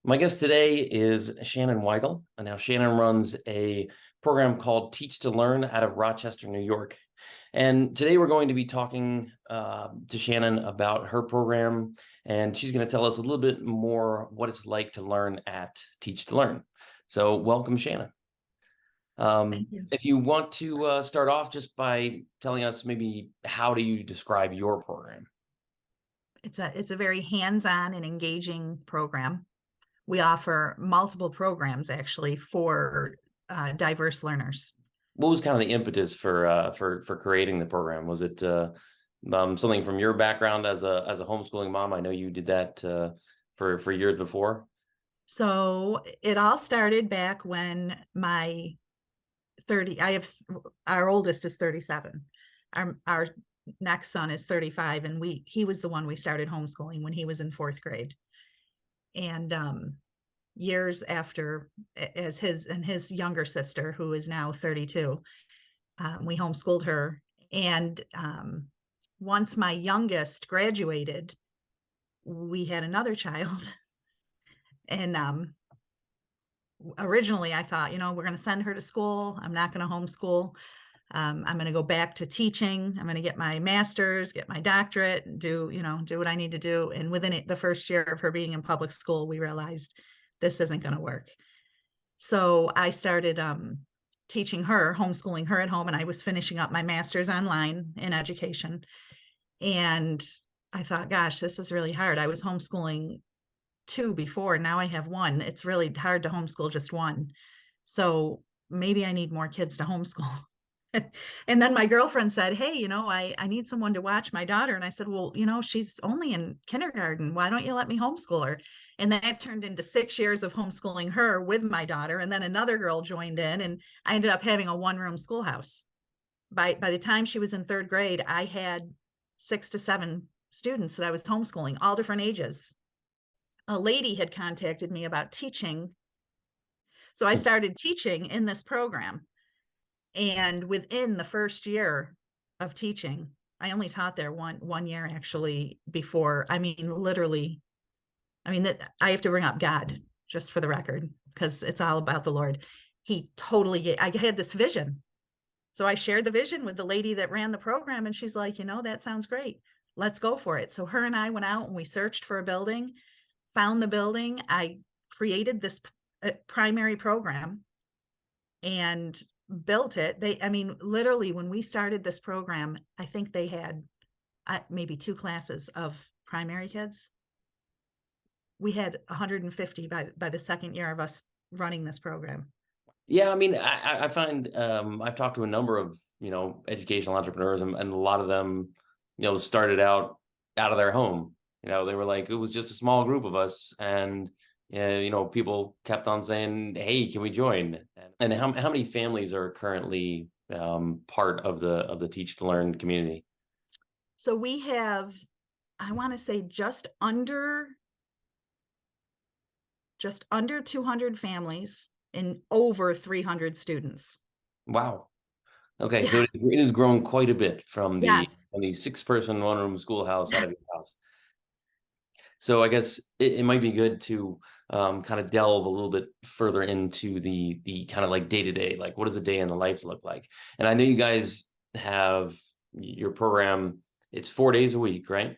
My guest today is Shannon Weigel. And now Shannon runs a program called Teach2Learn out of Rochester, New York. And today we're going to be talking to Shannon about her program, and she's going to tell us a little bit more what it's like to learn at Teach2Learn. So welcome, Shannon. Thank you. If you want to start off just by telling us maybe how do you describe your program? It's a very hands-on and engaging program. We offer multiple programs actually for diverse learners. What was kind of the impetus for creating the program? Was it something from your background as a homeschooling mom? I know you did that for years before. So it all started back when our oldest is 37. Our next son is 35, and he was the one we started homeschooling when he was in 4th grade. And years after, as his younger sister, who is now 32, we homeschooled her. And once my youngest graduated, we had another child. And originally I thought, we're going to send her to school. I'm not going to homeschool. I'm going to go back to teaching. I'm going to get my master's, get my doctorate, and do what I need to do. And within the first year of her being in public school, we realized this isn't going to work. So I started teaching her, homeschooling her at home, and I was finishing up my master's online in education. And I thought, gosh, this is really hard. I was homeschooling 2 before, now I have 1. It's really hard to homeschool just 1. So maybe I need more kids to homeschool. And then my girlfriend said, hey, I need someone to watch my daughter. And I said, well, she's only in kindergarten. Why don't you let me homeschool her? And that turned into 6 years of homeschooling her with my daughter. And then another girl joined in, and I ended up having a 1-room schoolhouse. By the time she was in 3rd grade, I had 6 to 7 students that I was homeschooling, all different ages. A lady had contacted me about teaching. So I started teaching in this program. And within the first year of teaching, I only taught there one year actually before. I have to bring up God just for the record, because it's all about the Lord. I had this vision. So I shared the vision with the lady that ran the program, and she's like, that sounds great. Let's go for it. So her and I went out and we searched for a building, found the building. I created this primary program and built it. Literally when we started this program, I think they had maybe 2 classes of primary kids. We had 150 by the second year of us running this program. Yeah, I find I've talked to a number of educational entrepreneurs, and a lot of them started out of their home. They were like, it was just a small group of us, and people kept on saying, hey, can we join? And how many families are currently part of the Teach2Learn community? So we have, I want to say just under 200 families and over 300 students. Wow. Okay, Yeah. so it has grown quite a bit from the 6-person 1-room schoolhouse out of your house. So I guess it might be good to kind of delve a little bit further into the kind of like day-to-day, like what does a day in the life look like? And I know you guys have your program, it's 4 days a week, right?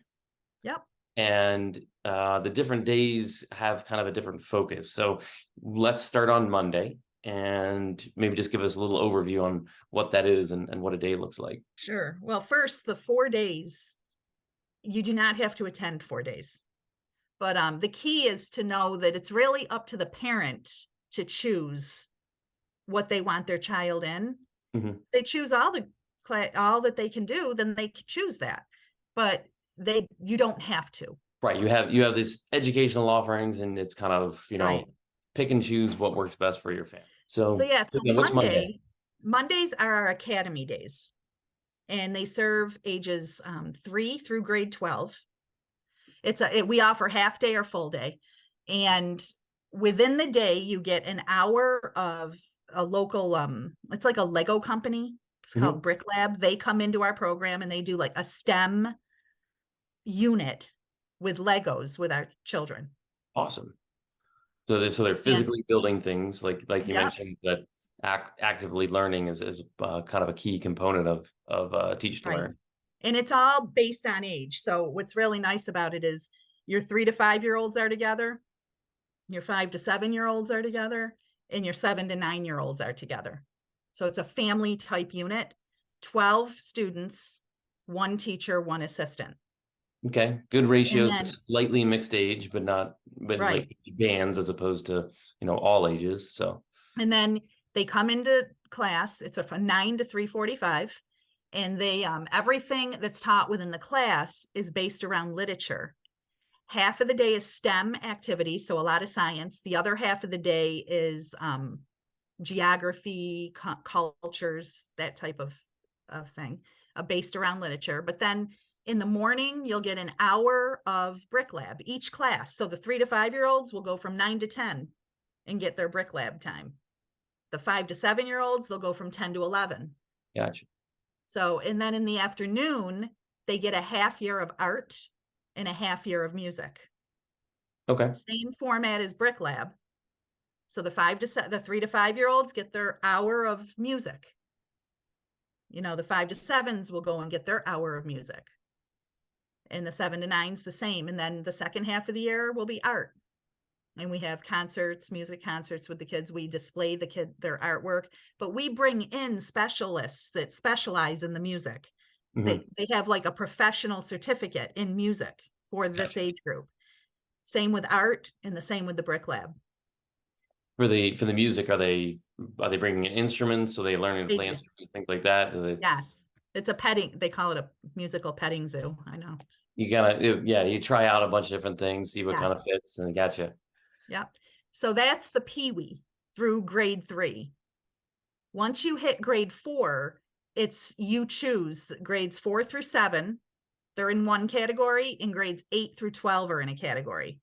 Yep. And the different days have kind of a different focus. So let's start on Monday and maybe just give us a little overview on what that is and what a day looks like. Sure. Well, first, the 4 days, you do not have to attend 4 days. But the key is to know that it's really up to the parent to choose what they want their child in. Mm-hmm. They choose all that they can do, then they choose that. But you don't have to. Right. You have this educational offerings, and it's kind of, right. Pick and choose what works best for your family. So what's Monday? Mondays are our academy days, and they serve ages 3 through grade 12. We offer half day or full day, and within the day you get an hour of a local it's like a Lego company. It's called Brick Lab. They come into our program and they do like a STEM unit with Legos with our children. Awesome. So they're And physically building things like you yeah, mentioned, that actively learning is kind of a key component of Teach to right. Learn. And it's all based on age. So what's really nice about it is your 3 to 5 year olds are together, your 5 to 7 year olds are together, and your 7 to 9 year olds are together. So it's a family type unit, 12 students, one teacher, one assistant. Okay, good And ratios, then, slightly mixed age, but right. like bands as opposed to all ages. So And then they come into class. It's from 9 to 3:45. And they everything that's taught within the class is based around literature. Half of the day is STEM activities, so a lot of science. The other half of the day is geography, cultures, that type of thing, based around literature. But then in the morning, you'll get an hour of brick lab, each class. So the 3 to 5 year olds will go from 9 to 10 and get their brick lab time. The 5 to 7 year olds, they'll go from 10 to 11. gotcha. So, and then in the afternoon, they get a half year of art and a half year of music. Okay, Same format as brick lab. So the 3 to 5 year olds get their hour of music. The 5 to 7s will go and get their hour of music. And the 7 to 9s the same. And then the second half of the year will be art. And we have concerts, music concerts with the kids. We display their artwork, but we bring in specialists that specialize in the music. hmm They have like a professional certificate in music for this gotcha. age group. Same with art and the same with the brick lab. For the music, are they bringing in instruments? So they learning to They play do. instruments, things like that? Yes. It's a petting, they call it a musical petting zoo. I know. You gotta, yeah, you try out a bunch of different things, see what kind of Yes. fits, and gotcha. Yep. So that's the Pee-wee through grade 3. Once you hit grade 4, you choose grades 4 through 7. They're in one category, and grades 8 through 12 are in a category.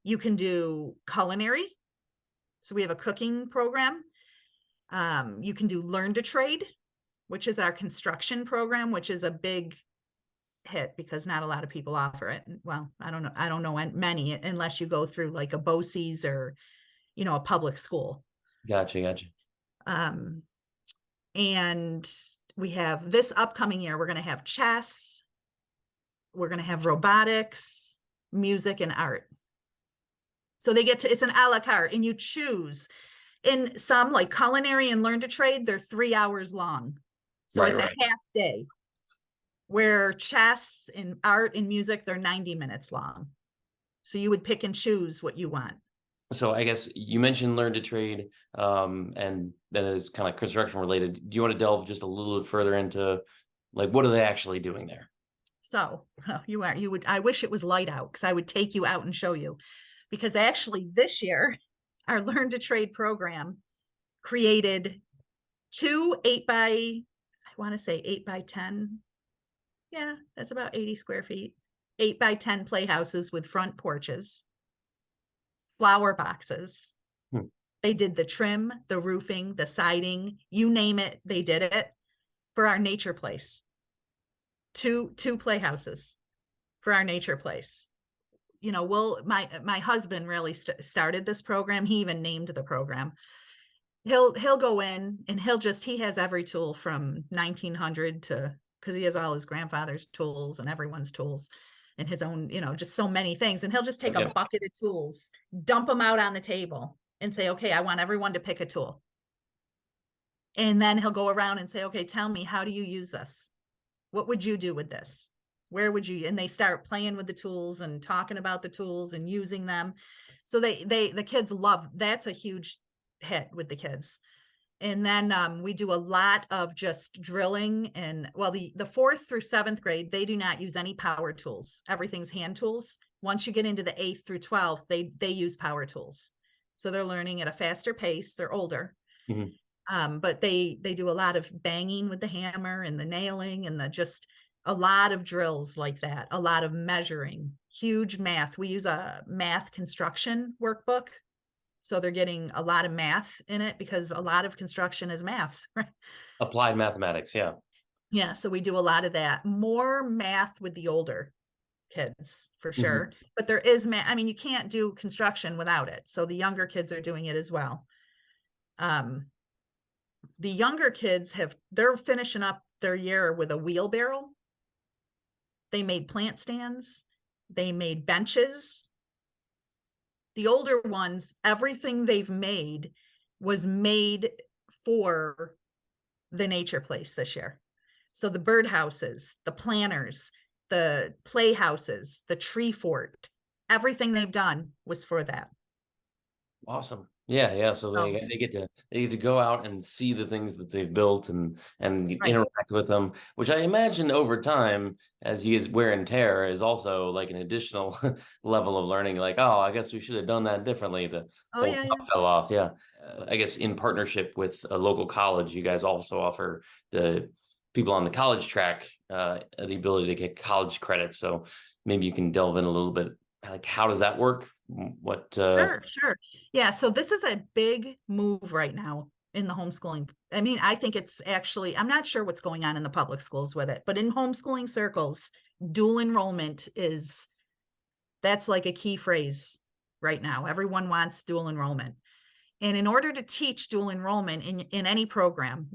You can do culinary. So we have a cooking program. You can do Learn to Trade, which is our construction program, which is a big hit because not a lot of people offer it. Well, I don't know many unless you go through like a BOCES or, a public school. Gotcha. Um, and we have this upcoming year, we're going to have chess, we're going to have robotics, music, and art. So it's an a la carte, and you choose. In some, like culinary and Learn to Trade, they're 3 hours long. So Right, it's a right. half day. Where chess and art and music, they're 90 minutes long. So you would pick and choose what you want. So I guess you mentioned Learn to Trade, and then it's kind of construction related. Do you want to delve just a little bit further into like what are they actually doing there? So I wish it was light out because I would take you out and show you. Because actually this year, our Learn to Trade program created 8 by 10. Yeah, that's about 80 square feet. 8 by 10 playhouses with front porches, flower boxes. Hmm. They did the trim, the roofing, the siding, you name it, they did it for our nature place. Two playhouses for our nature place. My husband really started this program. He even named the program. He'll go in and he has every tool from 1900 to, because he has all his grandfather's tools and everyone's tools and his own, just so many things. And he'll just take a Okay. bucket of tools, dump them out on the table and say, okay, I want everyone to pick a tool. And then he'll go around and say, okay, tell me, how do you use this? What would you do with this? Where would you? And they start playing with the tools and talking about the tools and using them. So the kids love, that's a huge hit with the kids. And then we do a lot of just drilling. And well, the 4th through 7th grade, they do not use any power tools. Everything's hand tools. Once you get into the 8th through 12th, they use power tools. So they're learning at a faster pace. They're older. But they do a lot of banging with the hammer and the nailing and just a lot of drills like that, a lot of measuring, huge math. We use a math construction workbook. So they're getting a lot of math in it because a lot of construction is math, right? Applied mathematics, yeah. Yeah, so we do a lot of that. More math with the older kids for sure. But there is, I mean, you can't do construction without it. So the younger kids are doing it as well. The younger kids they're finishing up their year with a wheelbarrow. They made plant stands. They made benches. The older ones, everything they've made was made for the nature place this year. So the birdhouses, the planters, the playhouses, the tree fort, everything they've done was for that. Awesome. Yeah. So Oh, they get to go out and see the things that they've built and right. interact with them, which I imagine over time, as you wear and tear, is also like an additional level of learning. Like, oh, I guess we should have done that differently. The Oh, whole yeah, top fell off. Yeah. I guess in partnership with a local college, you guys also offer the people on the college track the ability to get college credit. So maybe you can delve in a little bit. Like, how does that work? What? Sure. Yeah. So this is a big move right now in the homeschooling. I mean, I think it's actually, I'm not sure what's going on in the public schools with it, but in homeschooling circles, dual enrollment that's like a key phrase right now. Everyone wants dual enrollment. And in order to teach dual enrollment in any program,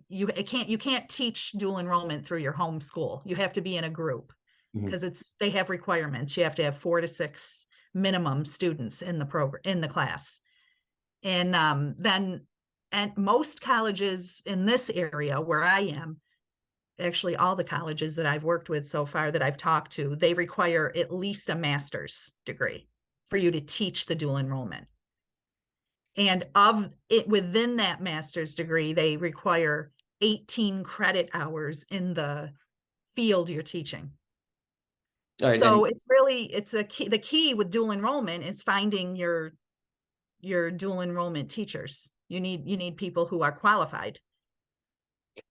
you can't teach dual enrollment through your home school. You have to be in a group because they have requirements. You have to have 4 to 6 minimum students in the program, in the class. And and most colleges in this area where I am, actually all the colleges that I've worked with so far that I've talked to, they require at least a master's degree for you to teach the dual enrollment. And of it, within that master's degree, they require 18 credit hours in the field you're teaching. All right, So it's a key. The key with dual enrollment is finding your dual enrollment teachers. You need people who are qualified.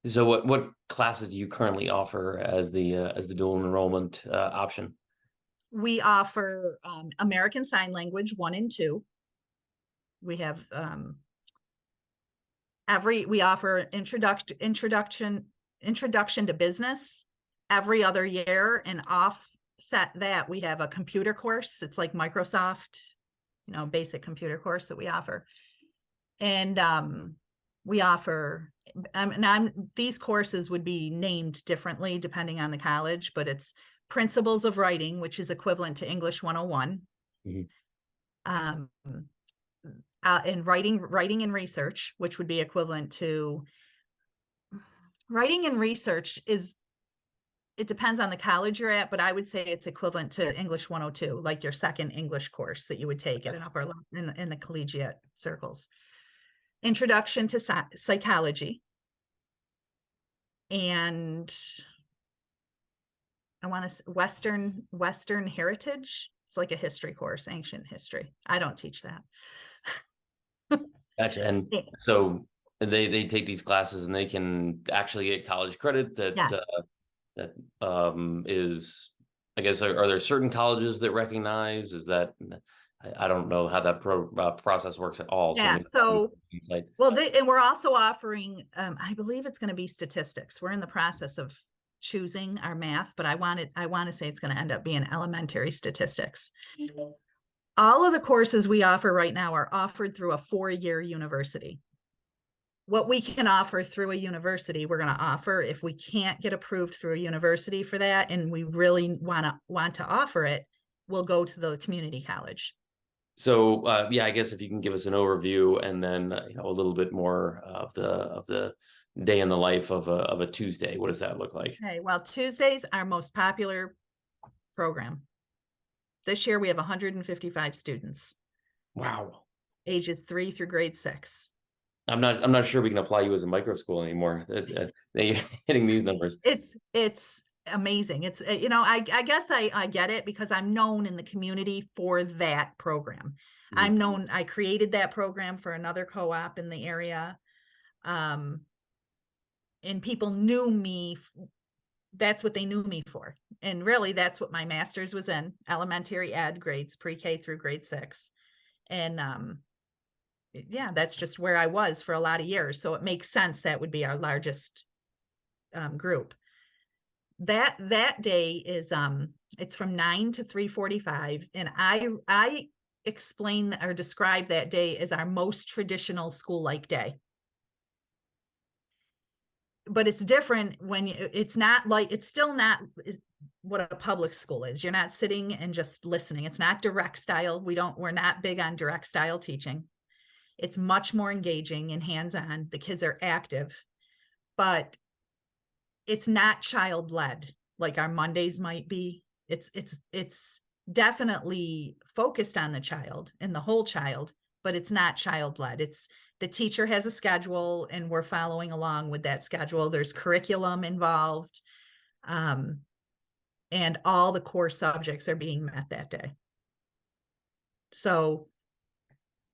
so what classes do you currently offer as the dual enrollment option? We offer American Sign Language 1 and 2. We have we offer introduction to business every other year, and offset that we have a computer course. It's like Microsoft, basic computer course that we offer. And we offer these courses would be named differently depending on the college, but it's Principles of Writing, which is equivalent to English 101. And writing and research, which would be equivalent to writing and research it depends on the college you're at, but I would say it's equivalent to English 102, like your second English course that you would take at an upper level in the collegiate circles. Introduction to Psychology. And I want to Western Heritage. It's like a history course, ancient history. I don't teach that. Gotcha. And so they take these classes and they can actually get college credit Yes. That is, I guess, are there certain colleges that recognize? Is that, I don't know how that process works at all. Yeah. So well, and we're also offering, I believe it's going to be statistics. We're in the process of choosing our math, but I want to say it's going to end up being elementary statistics. All of the courses we offer right now are offered through a 4-year university. What we can offer through a university, we're going to offer. If we can't get approved through a university for that, and we really want to offer it, we'll go to the community college. So yeah, I guess if you can give us an overview and then a little bit more of the day in the life of a Tuesday. What does that look like? Okay, well, Tuesday's our most popular program. This year we have 155 students. Wow. Ages 3 through grade 6. I'm not sure we can apply you as a micro school anymore. You're hitting these numbers. It's amazing. It's I guess I get it because I'm known in the community for that program. I'm known. I created that program for another co-op in the area, and people knew me. That's what they knew me for, and really, that's what my master's was in: elementary ed grades, pre-K through grade 6, and yeah, that's just where I was for a lot of years. So it makes sense that would be our largest group. That day is It's from 9 to 3:45. And I explain or describe that day as our most traditional school-like day. But it's different when it's not like, it's still not what a public school is. You're not sitting and just listening. It's not direct style. We're not big on direct style teaching. It's much more engaging and hands-on. The kids are active, but it's not child-led like our Mondays might be. It's definitely focused on the child and the whole child, but it's not child-led. It's the teacher has a schedule and we're following along with that schedule. There's curriculum involved, and all the core subjects are being met that day. So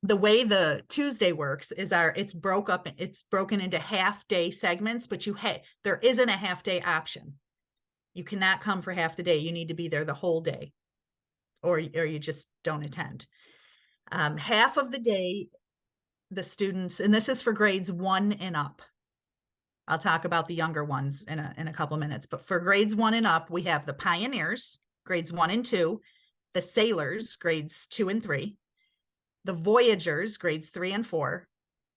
the way the Tuesday works is it's broken into half-day segments, but there isn't a half-day option. You cannot come for half the day. You need to be there the whole day, or you just don't attend. Half of the day, the students, and this is for grades 1 and up. I'll talk about the younger ones in a couple minutes, but for grades 1 and up, we have the pioneers, grades 1 and 2, the sailors, grades 2 and 3, the voyagers, grades 3 and 4,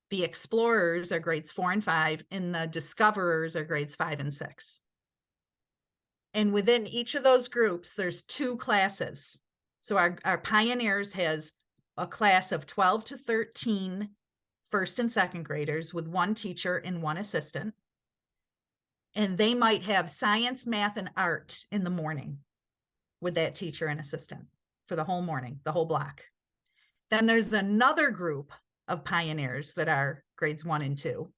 the explorers are grades 4 and 5, and the discoverers are grades 5 and 6. And within each of those groups, there's 2 classes. So our pioneers has a class of 12 to 13 first and second graders with 1 teacher and 1 assistant. And they might have science, math, and art in the morning with that teacher and assistant for the whole morning, the whole block. Then there's another group of pioneers that are grades 1 and 2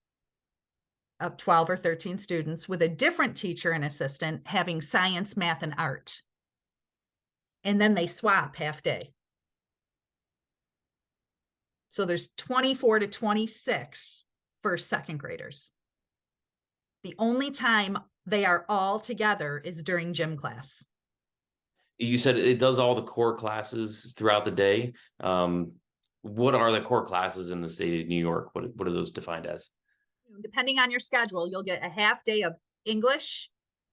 of 12 or 13 students with a different teacher and assistant having science, math, and art. And then they swap half day. So there's 24 to 26 first, second graders. The only time they are all together is during gym class. You said it does all the core classes throughout the day. What are the core classes in the state of New York? What are those defined as? Depending on your schedule, you'll get a half day of English,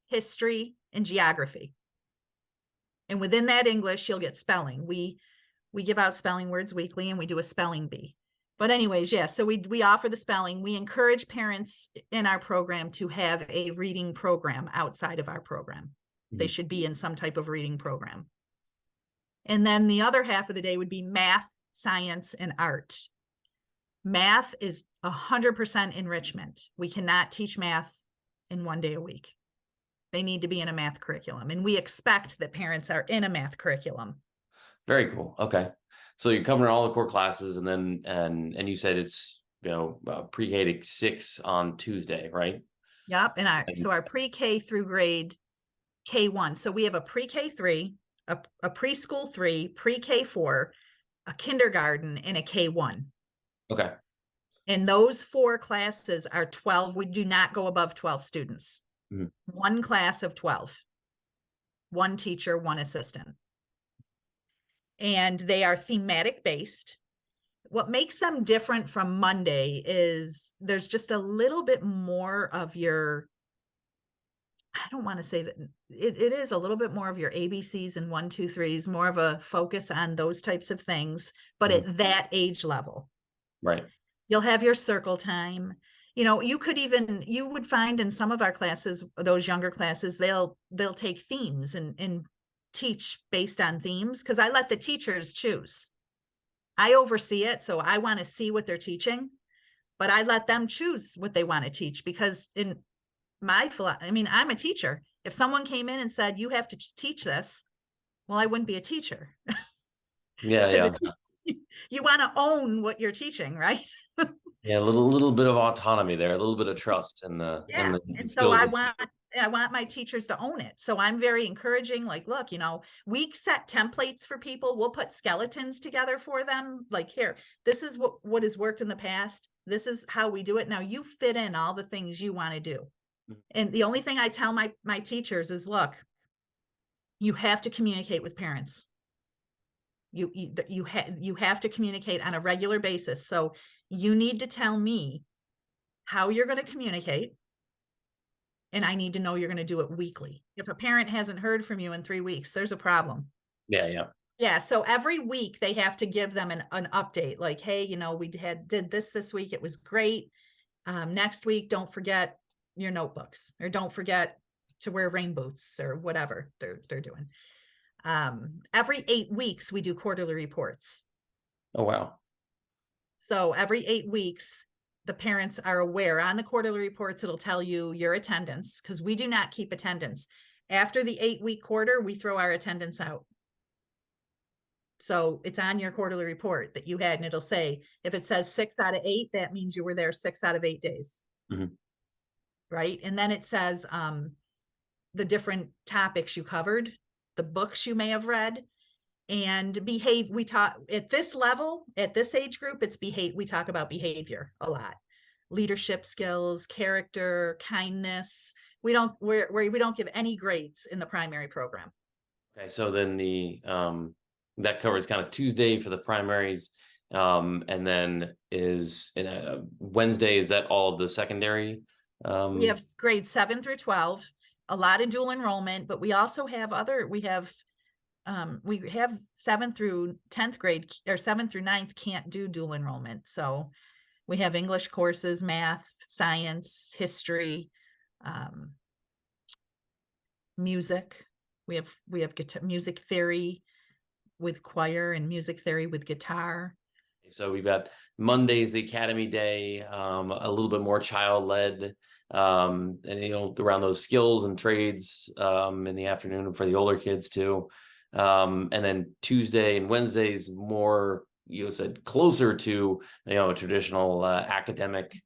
history, and geography. And within that English, you'll get spelling. We give out spelling words weekly, and we do a spelling bee. But anyways, yeah, so we offer the spelling. We encourage parents in our program to have a reading program outside of our program. Mm-hmm. They should be in some type of reading program. And then the other half of the day would be math, science, and art. Math is 100% enrichment. We cannot teach math in 1 day a week. They need to be in a math curriculum, and we expect that parents are in a math curriculum. Very cool. Okay. So you're covering all the core classes, and then, and you said it's, pre-K to 6 on Tuesday, right? Yep. And so our pre-K through grade K1. So we have a pre-K 3, a preschool 3, pre-K 4, a kindergarten, and a K1. Okay. And those 4 classes are 12. We do not go above 12 students. Mm-hmm. 1 class of 12, 1 teacher, 1 assistant. And they are thematic based. What makes them different from Monday is there's just a little bit more of your, I don't want to say that it is a little bit more of your ABCs and 1, 2, 3s, more of a focus on those types of things, but mm-hmm. at that age level. Right. You'll have your circle time. You would find in some of our classes, those younger classes, they'll take themes and teach based on themes, because I let the teachers choose. I oversee it, so I want to see what they're teaching, but I let them choose what they want to teach, because in I'm a teacher. If someone came in and said, you have to teach this, well, I wouldn't be a teacher. Yeah. You want to own what you're teaching, right? Yeah, a little bit of autonomy there, a little bit of trust in the. Yeah, and so I want my teachers to own it. So I'm very encouraging, like, look, we set templates for people. We'll put skeletons together for them. Like, here, this is what has worked in the past. This is how we do it. Now you fit in all the things you want to do. Mm-hmm. And the only thing I tell my teachers is, look, you have to communicate with parents. You have to communicate on a regular basis. So you need to tell me how you're going to communicate. and I need to know you're going to do it weekly. If a parent hasn't heard from you in 3 weeks, there's a problem. Yeah. Yeah. So every week they have to give them an update, like, hey, we did this week. It was great. Next week, don't forget your notebooks, or don't forget to wear rain boots, or whatever they're doing. Every 8 weeks, we do quarterly reports. Oh, wow. So every 8 weeks, the parents are aware. On the quarterly reports, it'll tell you your attendance, because we do not keep attendance. After the 8-week quarter, we throw our attendance out. So it's on your quarterly report that you had, and it'll say, if it says 6 out of 8, that means you were there 6 out of 8 days. Mm-hmm. Right. And then it says the different topics you covered, the books you may have read, and behave. We talk at this level, at this age group, we talk about behavior a lot, leadership skills, character, kindness. We don't give any grades in the primary program. Okay, so then that covers kind of Tuesday for the primaries, and then Wednesday, is that all of the secondary? We have grades 7 through 12, a lot of dual enrollment, but we also have we have 7th through 10th grade, or 7th through 9th can't do dual enrollment. So we have English courses, math, science, history, music. We have music theory with choir, and music theory with guitar. So we've got Mondays, the academy day, a little bit more child-led, and around those skills and trades in the afternoon for the older kids too. And then Tuesday and Wednesdays more, you said, closer to traditional academic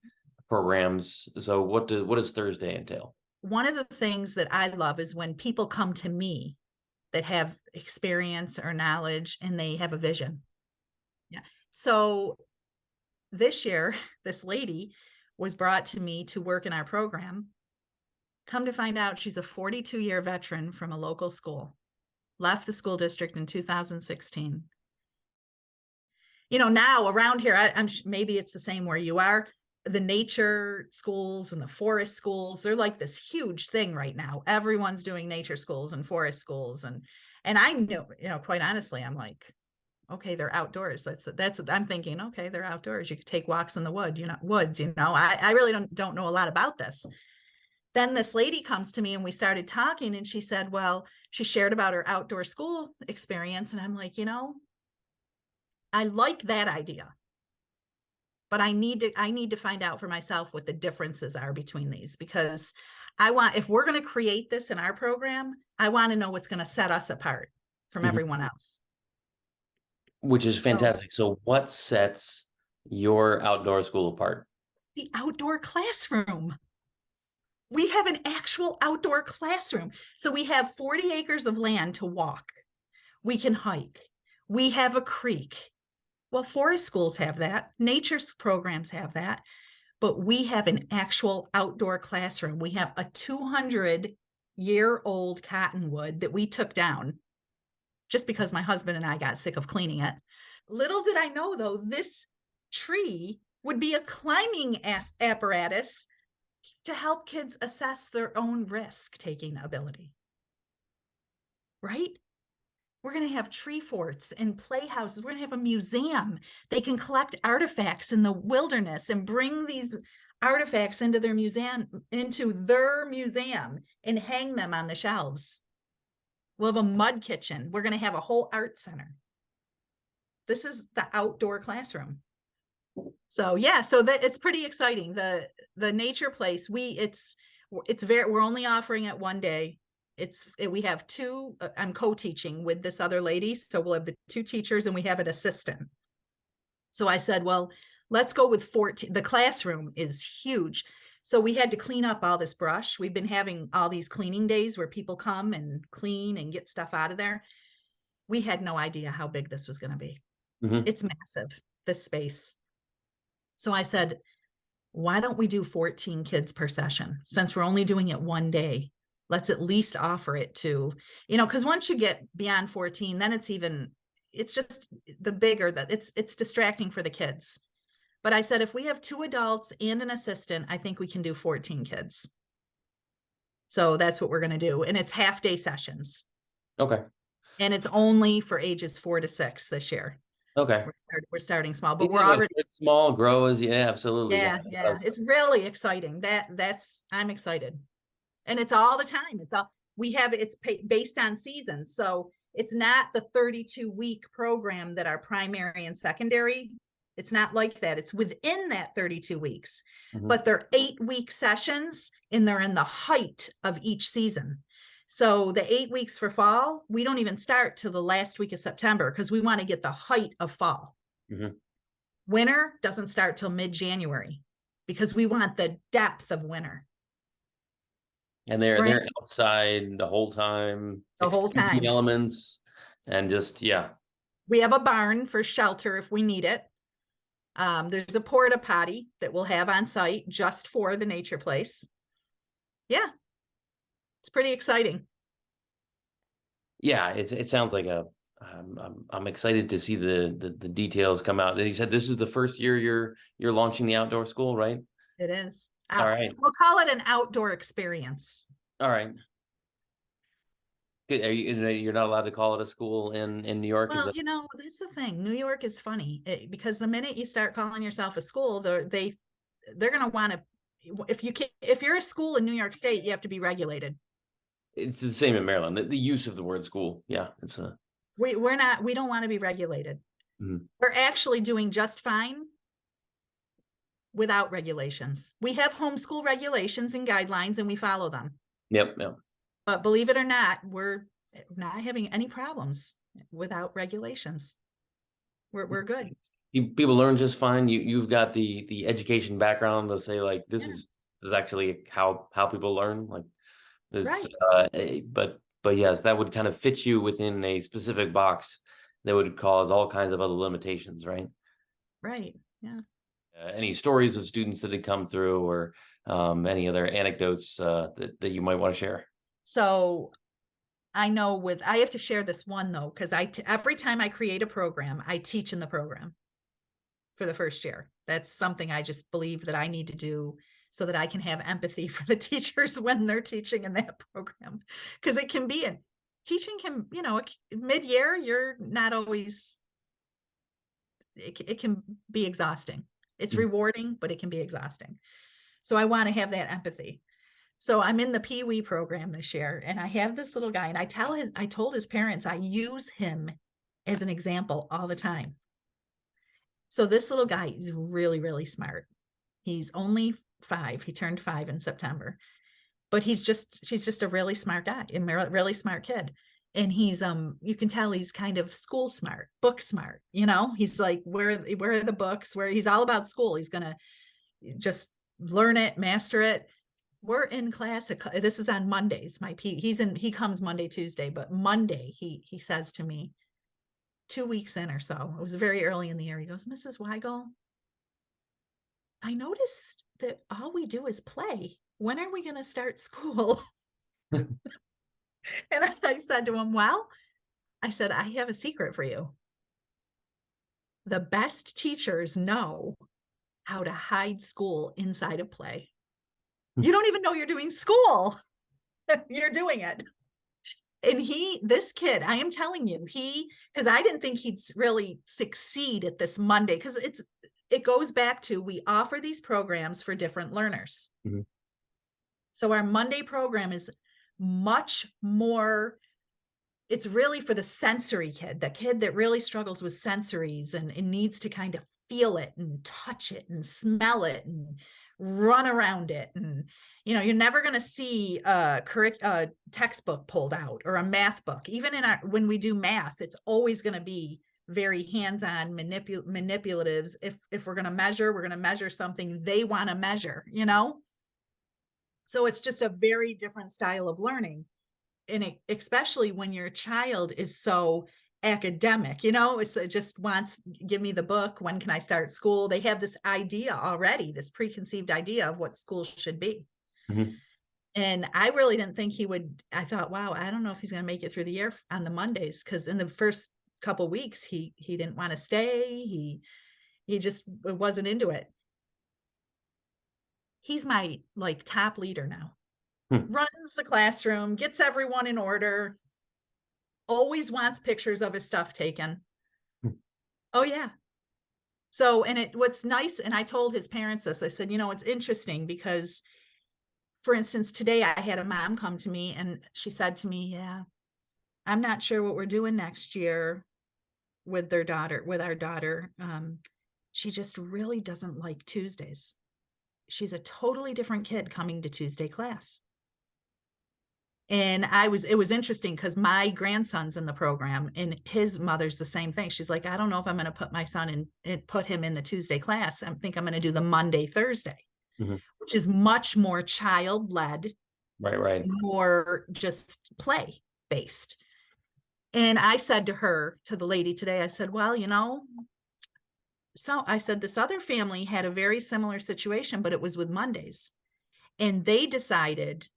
programs. So what does Thursday entail? One of the things that I love is when people come to me that have experience or knowledge, and they have a vision. Yeah. So this year, this lady was brought to me to work in our program. Come to find out, she's a 42-year veteran from a local school, left the school district in 2016. Now around here, I'm maybe it's the same where you are. The nature schools and the forest schools, they're like this huge thing right now. Everyone's doing nature schools and forest schools. And I know, quite honestly, I'm like, okay, they're outdoors. I'm thinking, okay, they're outdoors. You could take walks in the woods. I really don't know a lot about this. Then this lady comes to me, and we started talking, and she said, well, she shared about her outdoor school experience. And I'm like, I like that idea, but I need to find out for myself what the differences are between these, because if we're going to create this in our program, I want to know what's going to set us apart from everyone else. Which is fantastic. So what sets your outdoor school apart? The outdoor classroom. We have an actual outdoor classroom. So we have 40 acres of land to walk. We can hike. We have a creek. Well, forest schools have that. Nature programs have that. But we have an actual outdoor classroom. We have a 200-year-old cottonwood that we took down just because my husband and I got sick of cleaning it. Little did I know, though, this tree would be a climbing apparatus to help kids assess their own risk-taking ability. Right? We're going to have tree forts and playhouses. We're going to have a museum. They can collect artifacts in the wilderness and bring these artifacts into their museum and hang them on the shelves. We'll have a mud kitchen. We're going to have a whole art center. This is the outdoor classroom. So yeah, so that it's pretty exciting. The nature place, we're only offering it one day. We have 2, I'm co-teaching with this other lady. So we'll have the 2 teachers, and we have an assistant. So I said, well, let's go with 14. The classroom is huge. So we had to clean up all this brush. We've been having all these cleaning days where people come and clean and get stuff out of there. We had no idea how big this was going to be. Mm-hmm. It's massive, this space. So I said, why don't we do 14 kids per session? Since we're only doing it one day, let's at least offer it to, because once you get beyond 14, then it's just the bigger that it's distracting for the kids. But I said, if we have 2 adults and an assistant, I think we can do 14 kids. So that's what we're going to do. And it's half-day sessions. Okay. And it's only for ages 4 to 6 this year. Okay. We're starting small, but You we're gotta already, start small, grow as yeah, absolutely. yeah. It's really exciting. I'm excited. And it's all the time. It's based on seasons. So it's not the 32-week program that our primary and secondary. It's not like that. It's within that 32 weeks, but they're 8-week sessions and they're in the height of each season. So the 8 weeks for fall, we don't even start till the last week of September because we want to get the height of fall. Winter doesn't start till mid-January because we want the depth of winter. And they're outside the whole time, The elements, and just we have a barn for shelter if we need it. There's a porta potty that we'll have on site just for the nature place. Yeah, it's pretty exciting. Yeah, it sounds like I'm excited to see the details come out. He said this is the first year you're launching the outdoor school, right? It is. All right. We'll call it an outdoor experience. All right. You're not allowed to call it a school in New York? Well, that's the thing. New York is funny because the minute you start calling yourself a school, they're going to want to. If you're a school in New York State, you have to be regulated. It's the same in Maryland. The use of the word school, it's a. We don't want to be regulated. We're actually doing just fine without regulations. We have homeschool regulations and guidelines, and we follow them. Yep. But believe it or not, we're not having any problems without regulations. We're good. People learn just fine. You've got the education background to say like this is actually how people learn. Like this, right. But yes, that would kind of fit you within a specific box that would cause all kinds of other limitations, right? Right. Yeah. Any stories of students that had come through, or any other anecdotes that you might want to share? So I know I have to share this one though, because every time I create a program, I teach in the program for the first year. That's something I just believe that I need to do so that I can have empathy for the teachers when they're teaching in that program. Because teaching can, mid-year, you're not always, it can be exhausting. It's rewarding, but it can be exhausting. So I want to have that empathy. So I'm in the Pee Wee program this year, and I have this little guy, and I told his parents, I use him as an example all the time. So this little guy is really, really smart. He's only 5. He turned 5 in September, but she's just a really smart guy, a really smart kid. And he's, you can tell he's kind of school smart, book smart, he's like, where are the books, where he's all about school. He's going to just learn it, master it. We're in class. This is on Mondays. He comes Monday, Tuesday, but Monday he says to me 2 weeks in or so, it was very early in the year. He goes, Mrs. Weigel, I noticed that all we do is play. When are we going to start school? And I said to him, well, I said, I have a secret for you. The best teachers know how to hide school inside of play. You don't even know you're doing school. You're doing it. And this kid, I am telling you, because I didn't think he'd really succeed at this Monday, because it goes back to, we offer these programs for different learners. So our Monday program is much more, it's really for the sensory kid, the kid that really struggles with sensories and needs to kind of feel it and touch it and smell it and run around it. And you're never going to see a textbook pulled out or a math book. Even when we do math, it's always going to be very hands-on, manipulatives. If we're going to measure something they want to measure, so it's just a very different style of learning. And especially when your child is so academic, it just wants, give me the book, when can I start school? They have this idea already, this preconceived idea of what school should be. And I really didn't think he would. I thought, wow, I don't know if he's going to make it through the year on the Mondays, because in the first couple of weeks he didn't want to stay. He just wasn't into it. He's my top leader now. Hmm. runs the classroom, gets everyone in order, always wants pictures of his stuff taken. Hmm. Oh yeah. So, what's nice, and I told his parents this, I said, it's interesting because, for instance, today I had a mom come to me and she said to me, yeah, I'm not sure what we're doing next year with our daughter. She just really doesn't like Tuesdays. She's a totally different kid coming to Tuesday class. And it was interesting because my grandson's in the program and his mother's the same thing. She's like, I don't know if I'm going to put my son in and put him in the Tuesday class. I think I'm going to do the Monday, Thursday, Mm-hmm. which is much more child led, Right. more just play based. And I said to the lady today, I said, well, so I said, this other family had a very similar situation, but it was with Mondays. And they decided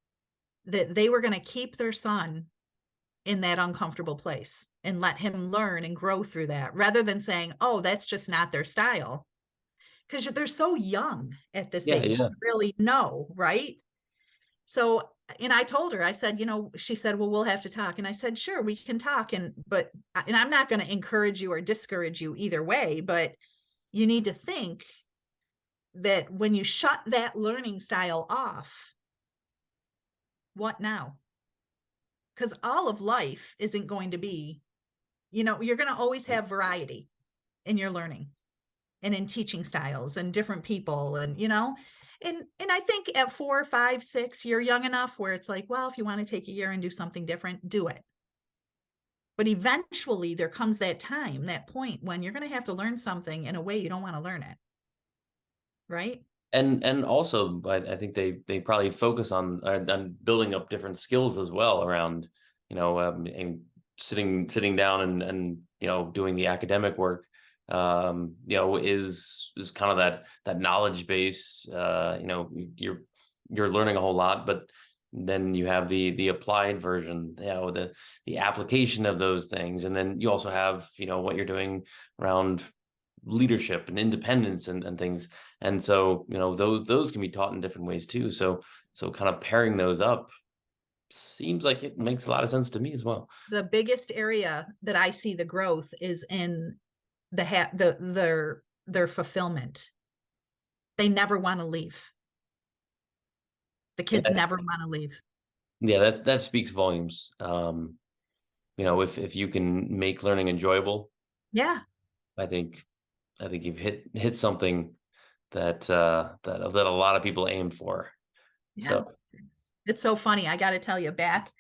that they were going to keep their son in that uncomfortable place and let him learn and grow through that rather than saying, oh, that's just not their style. Because they're so young at this Yeah, age yeah. to really know, right? So, and I told her, I said, she said, well, we'll have to talk. And I said, sure, we can talk. And I'm not going to encourage you or discourage you either way, but you need to think that when you shut that learning style off, what now? Because all of life isn't going to be, you're going to always have variety in your learning and in teaching styles and different people and I think at 4, 5, 6, you're young enough where it's like, well, if you want to take a year and do something different, do it. But eventually there comes that time, that point when you're going to have to learn something in a way you don't want to learn it. Right. And also I think they probably focus on building up different skills as well around, and sitting down and doing the academic work, is kind of that knowledge base. You're learning a whole lot, but then you have the applied version, the application of those things, and then you also have what you're doing around leadership and independence and things. And so those can be taught in different ways too. So kind of pairing those up seems like it makes a lot of sense to me as well. The biggest area that I see the growth is in their fulfillment. They never want to leave. The kids Yeah, never want to leave. yeah, that speaks volumes. If you can make learning enjoyable, Yeah. I think you've hit something that a lot of people aim for. Yeah. So It's so funny. I got to tell you, back,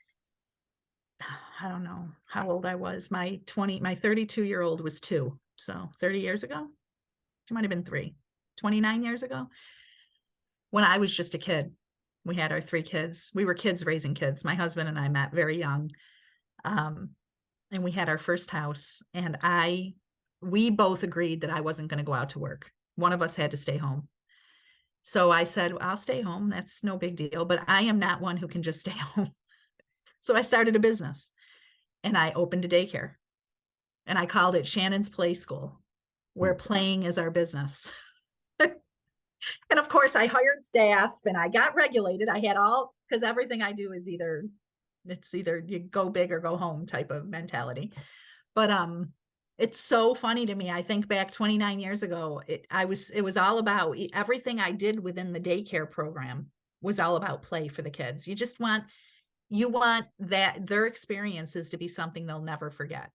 I don't know how old I was. My 32-year-old was 2. So 30 years ago, she might have been 3, 29 years ago. When I was just a kid, we had our 3 kids. We were kids raising kids. My husband and I met very young. And we had our first house, and we both agreed that I wasn't going to go out to work. One of us had to stay home. So I said, well, I'll stay home. That's no big deal, but I am not one who can just stay home. So I started a business and I opened a daycare and I called it Shannon's Play School, where playing is our business. And of course I hired staff and I got regulated. I had because everything I do is either you go big or go home type of mentality. But it's so funny to me. I think back 29 years ago, it was all about everything I did within the daycare program was all about play for the kids. You want that their experiences to be something they'll never forget.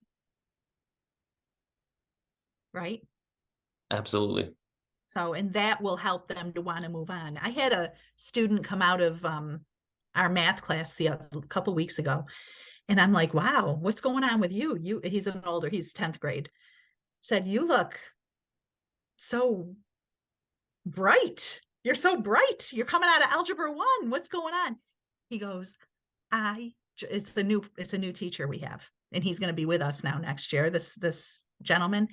Right? absolutely. So, and that will help them to want to move on. I had a student come out of our math class a couple weeks ago, and I'm like, wow, what's going on with you? He's 10th grade. Said, you look so bright. You're so bright. You're coming out of Algebra 1. What's going on? He goes, it's a new teacher we have, and he's going to be with us now next year. This gentleman,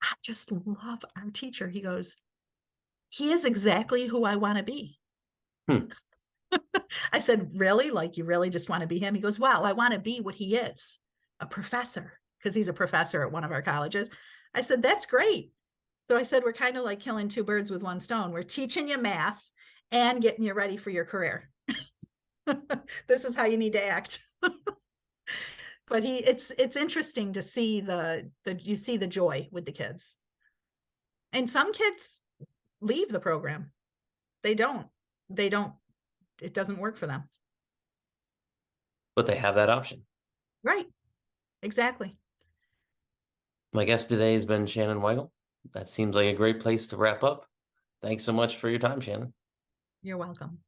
I just love our teacher. He goes, he is exactly who I want to be. I said, really? Like, you really just want to be him? He goes, well, I want to be what he is, a professor, because he's a professor at one of our colleges. I said, that's great. So I said, we're kind of like killing 2 birds with 1 stone. We're teaching you math and getting you ready for your career. This is how you need to act. But it's interesting to see you see the joy with the kids. And some kids leave the program. They don't, it doesn't work for them. But they have that option. Right. Exactly. My guest today has been Shannon Weigel. That seems like a great place to wrap up. Thanks so much for your time, Shannon. You're welcome.